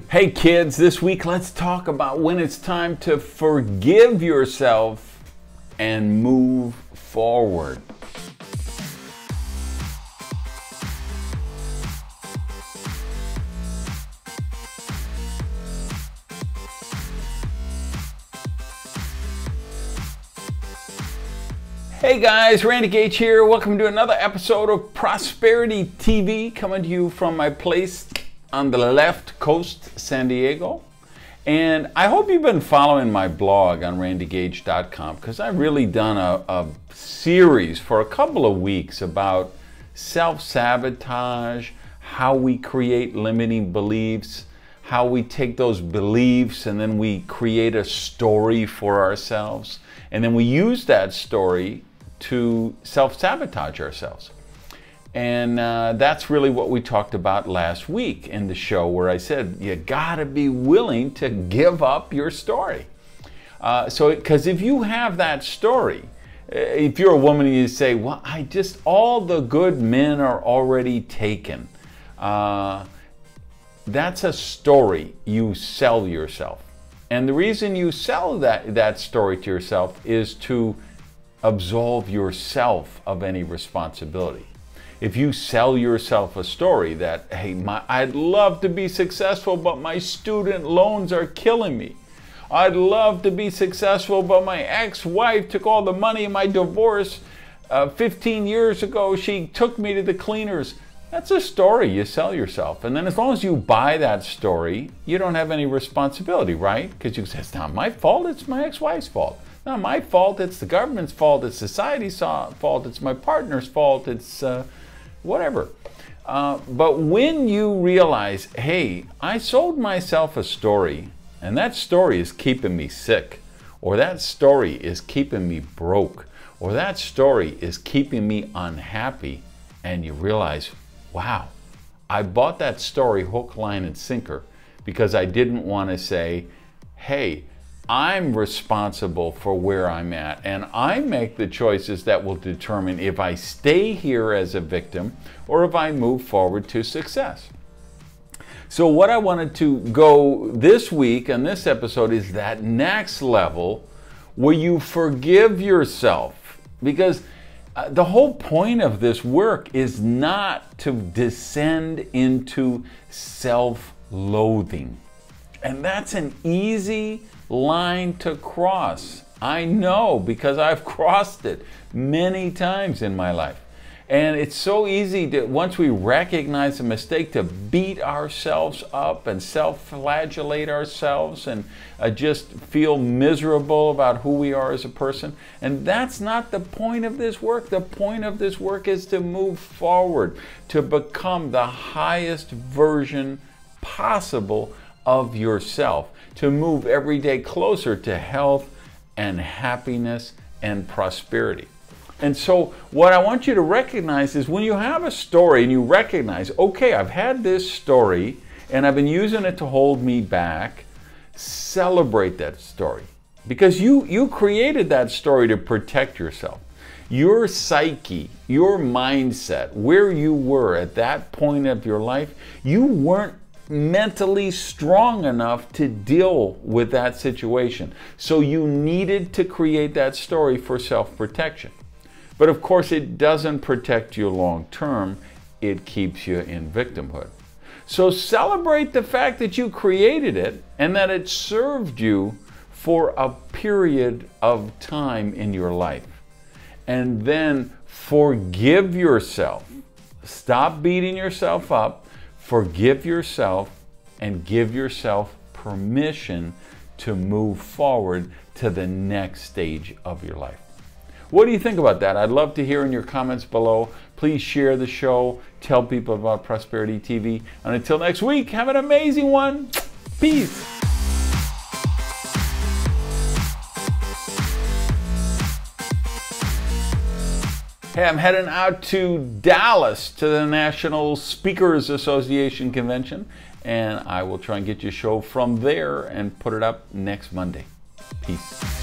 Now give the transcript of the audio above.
Hey kids, this week let's talk about when it's time to forgive yourself and move forward. Hey guys, Randy Gage here. Welcome to another episode of Prosperity TV, coming to you from my place on the left coast, San Diego. And I hope you've been following my blog on randygage.com, because I've really done a series for a couple of weeks about self-sabotage, how we create limiting beliefs, how we take those beliefs and then we create a story for ourselves. And then we use that story to self-sabotage ourselves. And that's really what we talked about last week in the show, where I said, you gotta be willing to give up your story. Because if you have that story, if you're a woman and you say, well, all the good men are already taken. That's a story you sell yourself. And the reason you sell that story to yourself is to absolve yourself of any responsibility. If you sell yourself a story that, hey, I'd love to be successful, but my student loans are killing me. I'd love to be successful, but my ex-wife took all the money in my divorce 15 years ago. She took me to the cleaners. That's a story you sell yourself. And then as long as you buy that story, you don't have any responsibility, right? Because you say, it's not my fault, it's my ex-wife's fault. Not my fault, it's the government's fault, it's society's fault, it's my partner's fault, it's whatever. But when you realize, hey, I sold myself a story, and that story is keeping me sick, or that story is keeping me broke, or that story is keeping me unhappy, and you realize, wow, I bought that story hook, line, and sinker because I didn't want to say, hey, I'm responsible for where I'm at, and I make the choices that will determine if I stay here as a victim or if I move forward to success. So what I wanted to go this week on this episode is that next level where you forgive yourself, because the whole point of this work is not to descend into self-loathing. And that's an easy line to cross. I know, because I've crossed it many times in my life. And it's so easy to, once we recognize a mistake, to beat ourselves up and self-flagellate ourselves and just feel miserable about who we are as a person. And that's not the point of this work. The point of this work is to move forward, to become the highest version possible of yourself, to move every day closer to health and happiness and prosperity. And so what I want you to recognize is when you have a story and you recognize, okay, I've had this story and I've been using it to hold me back, celebrate that story. Because you created that story to protect yourself. Your psyche, your mindset, where you were at that point of your life, you weren't mentally strong enough to deal with that situation. So you needed to create that story for self-protection. But of course, it doesn't protect you long term. It keeps you in victimhood. So celebrate the fact that you created it and that it served you for a period of time in your life. And then forgive yourself. Stop beating yourself up. Forgive yourself and give yourself permission to move forward to the next stage of your life. What do you think about that? I'd love to hear in your comments below. Please share the show. Tell people about Prosperity TV. And until next week, have an amazing one. Peace. Hey, I'm heading out to Dallas to the National Speakers Association Convention, and I will try and get you a show from there and put it up next Monday. Peace.